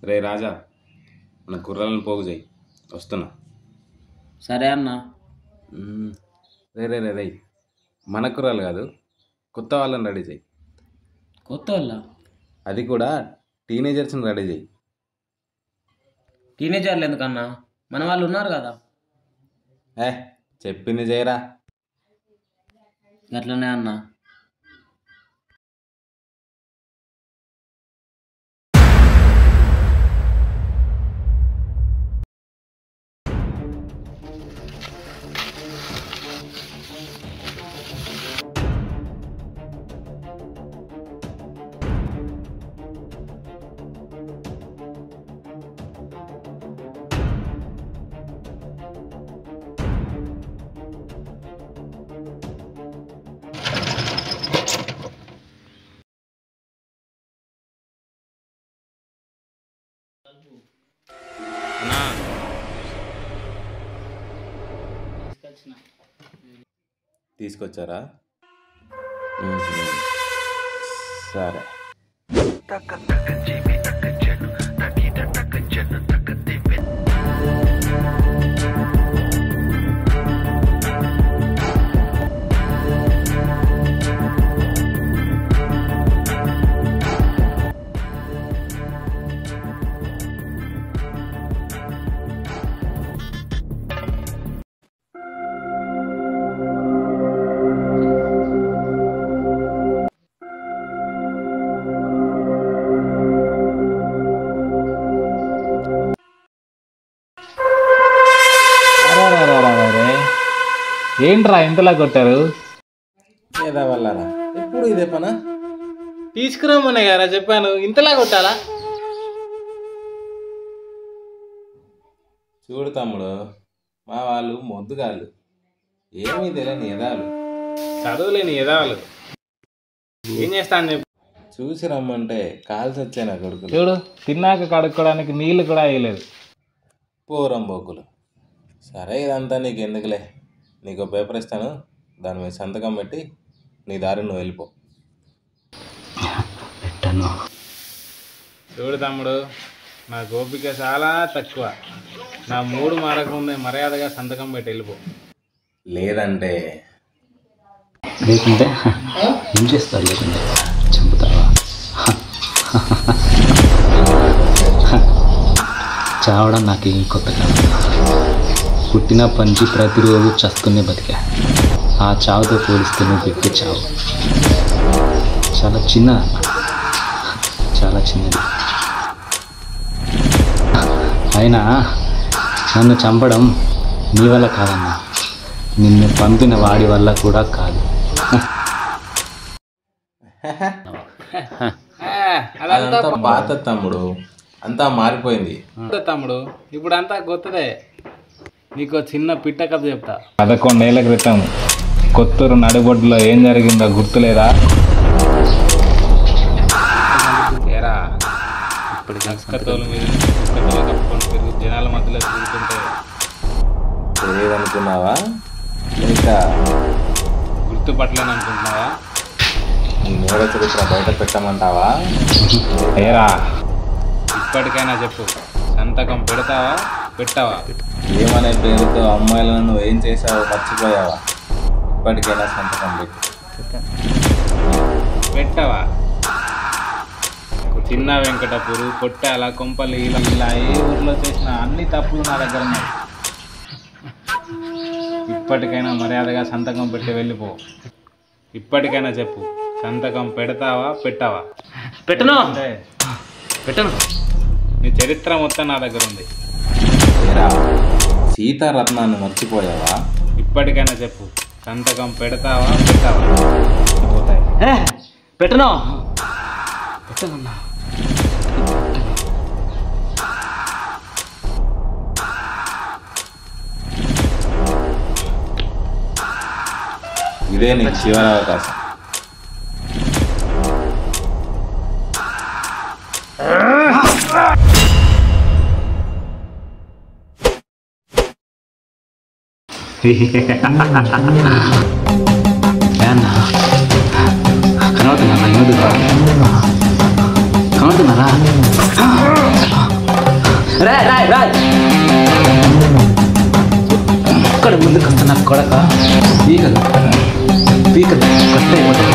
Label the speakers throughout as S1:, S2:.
S1: రే రాజా, మన కుర్రాలను పోగు చేయి, వస్తున్నా.
S2: సరే అన్న.
S1: రే రే రే రే మన కుర్రాలు కాదు, కొత్త వాళ్ళని రెడీ చేయి.
S2: కొత్త వాళ్ళ?
S1: అది కూడా టీనేజర్స్ని రెడీ చేయి.
S2: టీనేజర్లు ఎందుకన్నా, మన వాళ్ళు ఉన్నారు కదా.
S1: చెప్పింది చేయరా.
S2: అట్లనే అన్న.
S1: తీసుకొచ్చారా? సరే.
S3: ఏంట్రా ఇంతలా కొట్టారు?
S1: ఏదా వల్లరా ఎప్పుడు ఇదే పనా?
S3: తీసుకురామనే కదా చెప్పాను, ఇంతలా కొట్టాలా?
S1: చూడు తమ్ముడు, మా వాళ్ళు మొద్దుగాళ్ళు, ఏమీ తెలియని ఎదాలు,
S3: చదువులేని ఎదవాళ్ళు. ఏం చేస్తాను చెప్పు.
S1: చూసి రమ్మంటే కాల్సి వచ్చాయి నా కొడుకులు.
S3: చూడు, తిన్నాక కడుక్కోవడానికి నీళ్ళు కూడా వేయలేదు.
S1: పోరంబోకులు. సరే, ఇదంతా నీకు ఎందుకులే, నీకు పేపర్ ఇస్తాను, దాని మీద సంతకం పెట్టి నీ దారి నువ్వు వెళ్ళిపో.
S3: చూడు తమ్ముడు, నా గోపిక చాలా తక్కువ. నా మూడు మారకముందే మర్యాదగా సంతకం పెట్టి వెళ్ళిపో.
S1: లేదంటే
S2: ఏం చేస్తారు? లేకుంటే చంపుతావా? చావడం నాకేం కొత్త కాదు. పుట్టినప్పటి నుంచి ప్రతిరోజు చస్తూనే బతికా. ఆ చావుతో పోలిస్తే నువ్వు పెట్టే చావు చాలా చిన్నది. అయినా నన్ను చంపడం నీ వల్ల కాదన్నా, నిన్ను పంపిన వాడి వల్ల కూడా కాదు.
S1: అదంతా పాత తమ్ముడు, అంతా మారిపోయింది
S3: తమ్ముడు. ఇప్పుడు అంతా కొత్తదే. నీకు చిన్న పిట్ట కథ చెప్తా. 11 ఏళ్ల క్రితం కొత్తూరు నడిబొడ్డులో ఏం జరిగిందో గుర్తులేదా? ఏరా, ఇప్పుడు కప్పుకొని తిరుగు జనాల మధ్యలో తిరుగుతుంటే
S1: తెలియదనుకున్నావా? ఇంకా
S3: గుర్తుపట్టలేను అనుకుంటున్నావా?
S1: నేర చరిత్ర బయట పెట్టమంటావా?
S3: ఏరా, ఇప్పటికైనా చెప్పు, సంతకం పెడతావా పెట్టావా?
S1: ఏమనే పేరుతో అమ్మాయిలను నువ్వు ఏం చేసావో మర్చిపోయావా? ఇప్పటికైనా సంతకం
S3: పెట్టావా? చిన్న వెంకటపురు, పొట్టాల, కొంపలు, ఇలా ఏ ఊర్లో చేసిన అన్ని తప్పులు నా దగ్గర ఉన్నాయి. ఇప్పటికైనా మర్యాదగా సంతకం పెట్టి వెళ్ళిపో. ఇప్పటికైనా చెప్పు, సంతకం పెడతావా పెట్టావా? పెట్టను. నీ చరిత్ర మొత్తం నా దగ్గర ఉంది.
S1: సీతారత్నాన్ని మర్చిపోయావా?
S3: ఇప్పటికైనా చెప్పు, సంతకం పెడతావా పెట్టావా?
S2: పెట్టను.
S1: ఇదే నీ చివరి అవకాశం.
S2: కనవుతున్నారా? రాయ్ రాయ్ రాయ్ ఇక్కడ ముందుకు వస్తా నా కొడక పీకలు పీకలు కట్ అయిపోతుంది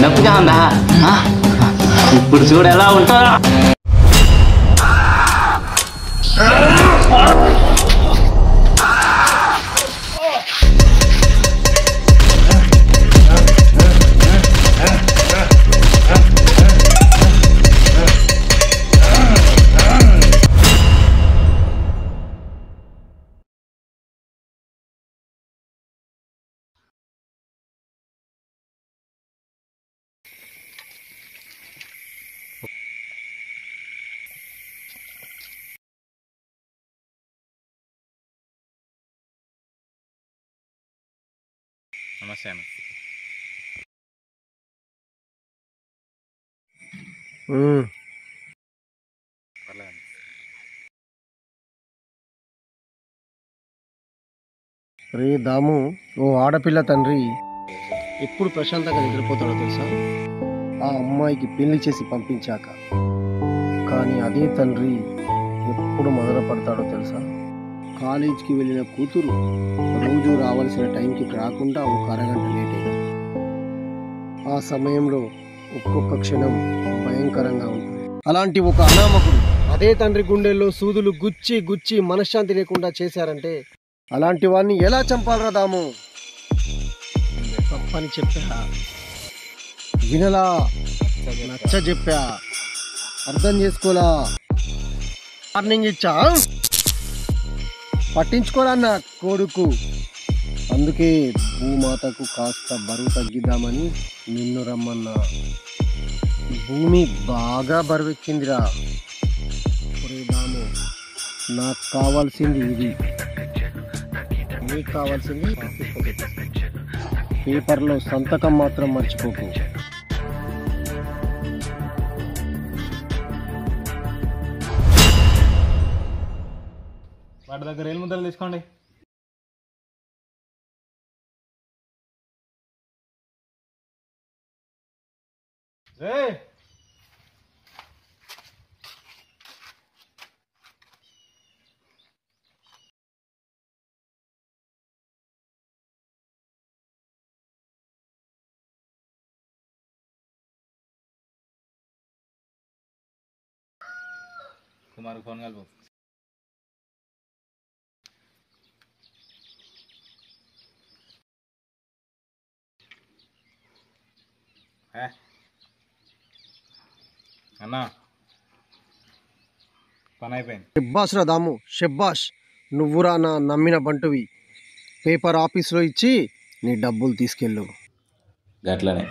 S2: నొప్పిగా ఉందా ఇప్పుడు చూడు ఎలా ఉంటారా
S3: నమస్తే అన్న. పర్లేదండి.
S4: రే దాము, ఓ ఆడపిల్ల తండ్రి ఎప్పుడు ప్రశాంతంగా నిద్రపోతాడో తెలుసా? ఆ అమ్మాయికి పెళ్లి చేసి పంపించాక. కానీ అదే తండ్రి ఎప్పుడు మొదలుపడతాడో తెలుసా? కాలేజీకి వెళ్ళిన కూతురు రోజు రావాల్సిన టైంకి రాకుండా ఒక అరగంట లేట్ అయింది. ఆ సమయంలో ఒక్కొక్క క్షణం భయంకరంగా ఉంటుంది. అలాంటి ఒక అనామకుడు అదే తండ్రి గుండెల్లో సూదులు గుచ్చి గుచ్చి మనశ్శాంతి లేకుండా చేశారంటే అలాంటి వాడిని ఎలా చంపాలరా దాము? తప్పని చెప్పా, వినలా, నచ్చ చెప్పా, అర్థం చేసుకోలా, వార్నింగ్ ఇచ్చా, పట్టించుకోరా నా కొడుకు. అందుకే భూమాతకు కాస్త బరువు తగ్గిద్దామని నిన్ను రమ్మన్నా. భూమి బాగా బరువెక్కిందిరా. ఒరే దాము, నాకు కావాల్సింది ఇది, నీకు కావాల్సింది పేపర్లో సంతకం మాత్రం మర్చిపోకు.
S3: వాటి దగ్గర ఏళ్ళు ముద్దలు తీసుకోండి. రే కుమార్ ఫోన్ కలుపు. అన్నా పని అయిపోయింది.
S4: షెబ్బాస్ రా దాము, షెబ్బాష్. నువ్వురా నా నమ్మిన బంటువి. పేపర్ ఆఫీస్లో ఇచ్చి నీ డబ్బులు తీసుకెళ్ళు.
S1: గట్లనే